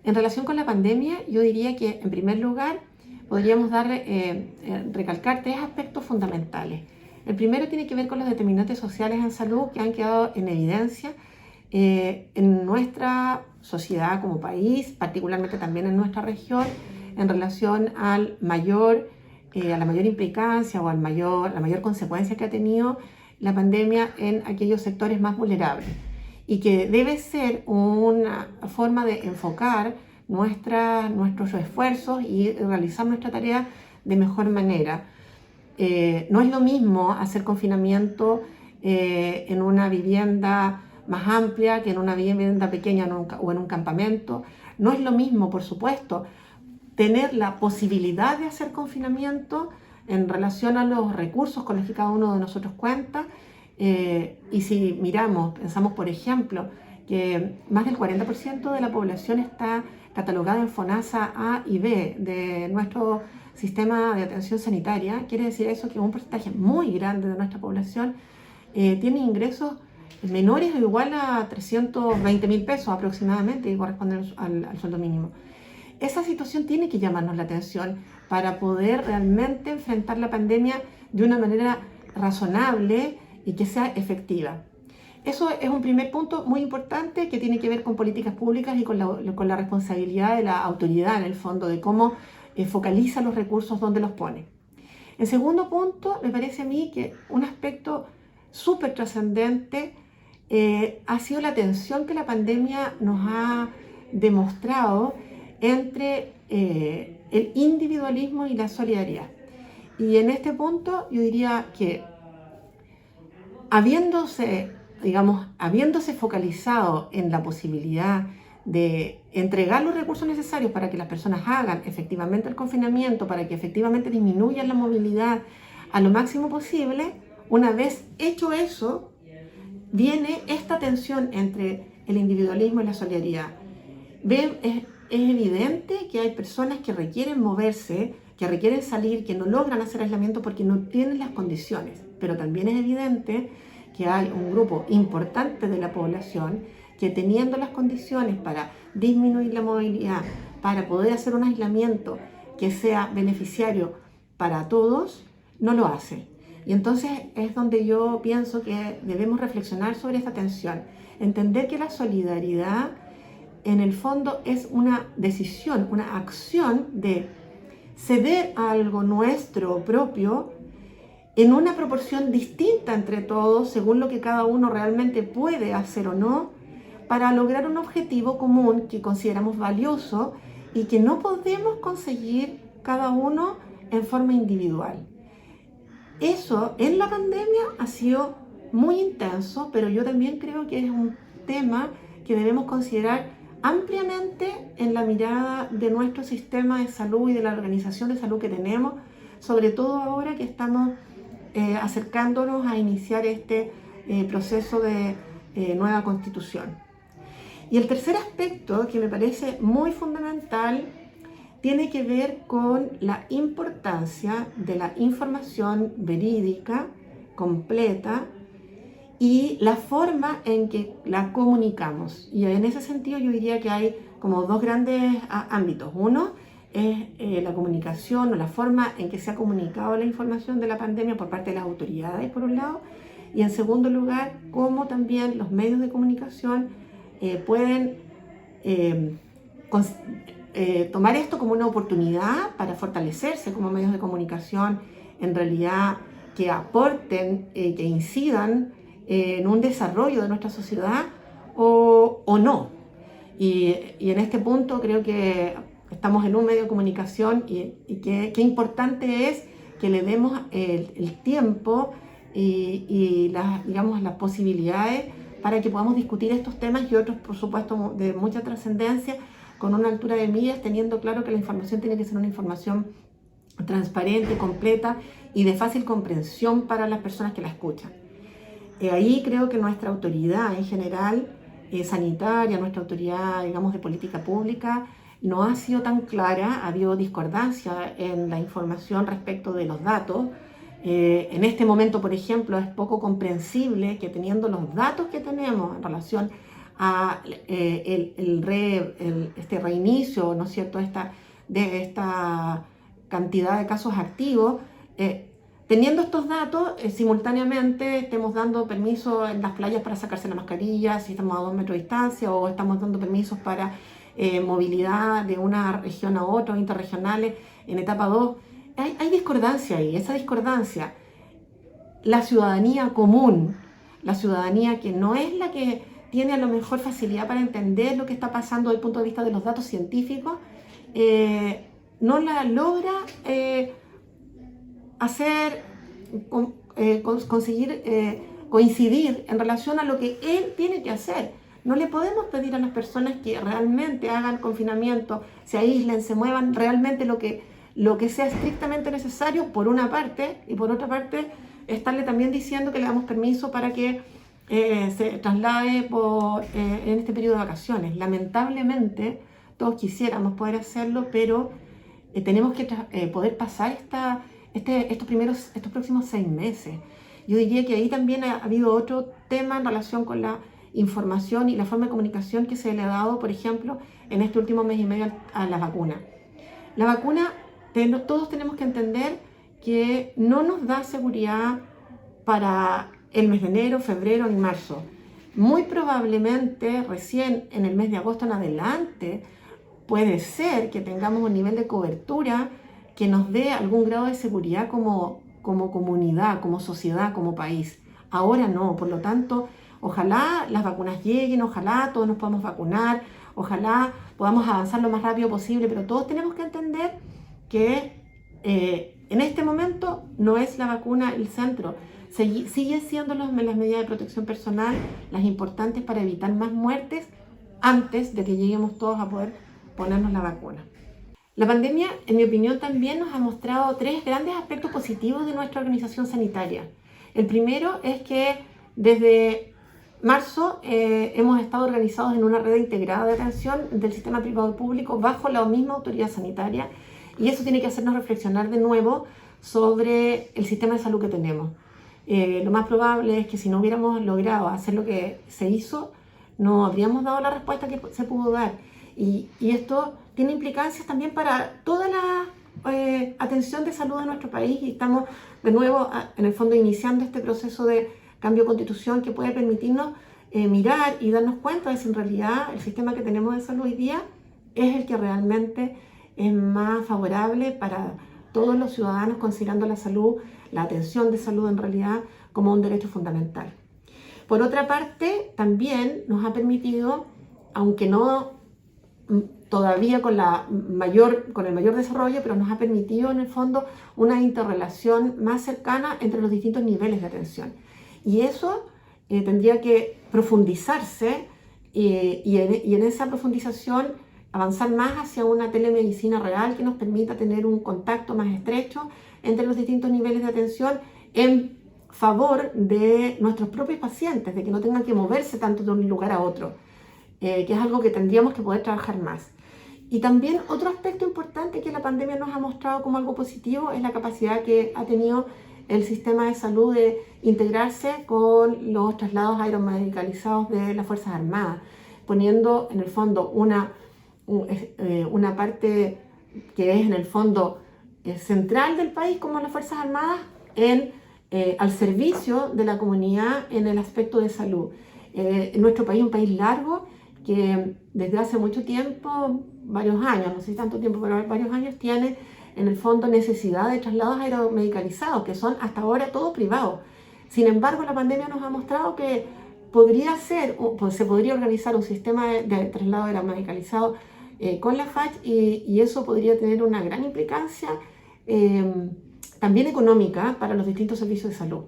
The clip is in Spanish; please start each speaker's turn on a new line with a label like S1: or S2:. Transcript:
S1: En relación con la pandemia, yo diría que en primer lugar podríamos recalcar tres aspectos fundamentales. El primero tiene que ver con los determinantes sociales en salud que han quedado en evidencia en nuestra sociedad como país, particularmente también en nuestra región, en relación a la mayor implicancia o la mayor consecuencia que ha tenido la pandemia en aquellos sectores más vulnerables, y que debe ser una forma de enfocar nuestros esfuerzos y realizar nuestra tarea de mejor manera. No es lo mismo hacer confinamiento en una vivienda más amplia que en una vivienda pequeña o en un campamento. No es lo mismo, por supuesto, tener la posibilidad de hacer confinamiento en relación a los recursos con los que cada uno de nosotros cuenta. Y si pensamos por ejemplo que más del 40% de la población está catalogada en FONASA A y B de nuestro sistema de atención sanitaria, quiere decir eso que un porcentaje muy grande de nuestra población tiene ingresos menores o igual a 320.000 pesos aproximadamente, que corresponden al sueldo mínimo. Esa situación tiene que llamarnos la atención para poder realmente enfrentar la pandemia de una manera razonable y que sea efectiva. Eso es un primer punto muy importante que tiene que ver con políticas públicas y con la responsabilidad de la autoridad, en el fondo, de cómo focaliza los recursos, donde los pone. En segundo punto, me parece a mí que un aspecto súper trascendente ha sido la tensión que la pandemia nos ha demostrado entre el individualismo y la solidaridad. Y en este punto yo diría que habiéndose focalizado en la posibilidad de entregar los recursos necesarios para que las personas hagan efectivamente el confinamiento, para que efectivamente disminuyan la movilidad a lo máximo posible, una vez hecho eso, viene esta tensión entre el individualismo y la solidaridad. Es evidente que hay personas que requieren moverse, que requieren salir, que no logran hacer aislamiento porque no tienen las condiciones, pero también es evidente que hay un grupo importante de la población que, teniendo las condiciones para disminuir la movilidad, para poder hacer un aislamiento que sea beneficiario para todos, no lo hace. Y entonces es donde yo pienso que debemos reflexionar sobre esta tensión, entender que la solidaridad en el fondo es una decisión, una acción de ceder a algo nuestro propio en una proporción distinta entre todos, según lo que cada uno realmente puede hacer o no, para lograr un objetivo común que consideramos valioso y que no podemos conseguir cada uno en forma individual. Eso en la pandemia ha sido muy intenso, pero yo también creo que es un tema que debemos considerar ampliamente en la mirada de nuestro sistema de salud y de la organización de salud que tenemos, sobre todo ahora que estamos acercándonos a iniciar este proceso de nueva constitución. Y el tercer aspecto que me parece muy fundamental tiene que ver con la importancia de la información verídica, completa, y la forma en que la comunicamos. Y en ese sentido yo diría que hay como dos grandes ámbitos. Uno es la comunicación o la forma en que se ha comunicado la información de la pandemia por parte de las autoridades, por un lado, y en segundo lugar, cómo también los medios de comunicación pueden tomar esto como una oportunidad para fortalecerse como medios de comunicación, en realidad que aporten, que incidan en un desarrollo de nuestra sociedad o no. Y en este punto creo que estamos en un medio de comunicación y qué importante es que le demos el tiempo y las posibilidades para que podamos discutir estos temas y otros, por supuesto, de mucha trascendencia, con una altura de miras, teniendo claro que la información tiene que ser una información transparente, completa y de fácil comprensión para las personas que la escuchan. Ahí creo que nuestra autoridad en general, sanitaria, nuestra autoridad, digamos, de política pública, no ha sido tan clara, ha habido discordancia en la información respecto de los datos. En este momento, por ejemplo, es poco comprensible que, teniendo los datos que tenemos en relación este reinicio, ¿no es cierto?, de esta cantidad de casos activos. Teniendo estos datos, simultáneamente estemos dando permiso en las playas para sacarse la mascarilla, si estamos a 2 metros de distancia, o estamos dando permisos para movilidad de una región a otra, interregionales, en etapa 2. Hay discordancia ahí, esa discordancia. La ciudadanía común, la ciudadanía que no es la que tiene a lo mejor facilidad para entender lo que está pasando desde el punto de vista de los datos científicos, no la logra conseguir coincidir en relación a lo que él tiene que hacer. No le podemos pedir a las personas que realmente hagan confinamiento, se aíslen, se muevan realmente lo que sea estrictamente necesario, por una parte, y por otra parte, estarle también diciendo que le damos permiso para que se traslade en este periodo de vacaciones. Lamentablemente, todos quisiéramos poder hacerlo, pero tenemos que poder pasar estos próximos 6 meses. Yo diría que ahí también ha habido otro tema en relación con la información y la forma de comunicación que se le ha dado, por ejemplo, en este último mes y medio a la vacuna. La vacuna, todos tenemos que entender que no nos da seguridad para el mes de enero, febrero ni marzo. Muy probablemente recién en el mes de agosto en adelante puede ser que tengamos un nivel de cobertura que nos dé algún grado de seguridad como comunidad, como sociedad, como país. Ahora no, por lo tanto, ojalá las vacunas lleguen, ojalá todos nos podamos vacunar, ojalá podamos avanzar lo más rápido posible, pero todos tenemos que entender que en este momento no es la vacuna el centro. Siguen siendo las medidas de protección personal las importantes para evitar más muertes antes de que lleguemos todos a poder ponernos la vacuna. La pandemia, en mi opinión, también nos ha mostrado 3 grandes aspectos positivos de nuestra organización sanitaria. El primero es que desde marzo hemos estado organizados en una red integrada de atención del sistema privado y público bajo la misma autoridad sanitaria, y eso tiene que hacernos reflexionar de nuevo sobre el sistema de salud que tenemos. Lo más probable es que si no hubiéramos logrado hacer lo que se hizo, no habríamos dado la respuesta que se pudo dar. Y esto tiene implicancias también para toda la atención de salud de nuestro país, y estamos de nuevo en el fondo iniciando este proceso de cambio de constitución que puede permitirnos mirar y darnos cuenta de si en realidad el sistema que tenemos de salud hoy día es el que realmente es más favorable para todos los ciudadanos, considerando la salud, la atención de salud en realidad como un derecho fundamental. Por otra parte, también nos ha permitido, aunque no todavía con el mayor desarrollo, pero nos ha permitido en el fondo una interrelación más cercana entre los distintos niveles de atención. Y eso tendría que profundizarse y en esa profundización avanzar más hacia una telemedicina real que nos permita tener un contacto más estrecho entre los distintos niveles de atención en favor de nuestros propios pacientes, de que no tengan que moverse tanto de un lugar a otro, que es algo que tendríamos que poder trabajar más. Y también otro aspecto importante que la pandemia nos ha mostrado como algo positivo es la capacidad que ha tenido el sistema de salud de integrarse con los traslados aeromedicalizados de las Fuerzas Armadas, poniendo en el fondo una parte que es en el fondo central del país, como las Fuerzas Armadas, al servicio de la comunidad en el aspecto de salud. En nuestro país, un país largo, que desde hace mucho tiempo, varios años, no sé si tanto tiempo, pero varios años, tiene en el fondo necesidad de traslados aeromedicalizados, que son hasta ahora todo privado. Sin embargo, la pandemia nos ha mostrado que se podría organizar un sistema de traslado aeromedicalizado con la FACH, y eso podría tener una gran implicancia también económica para los distintos servicios de salud.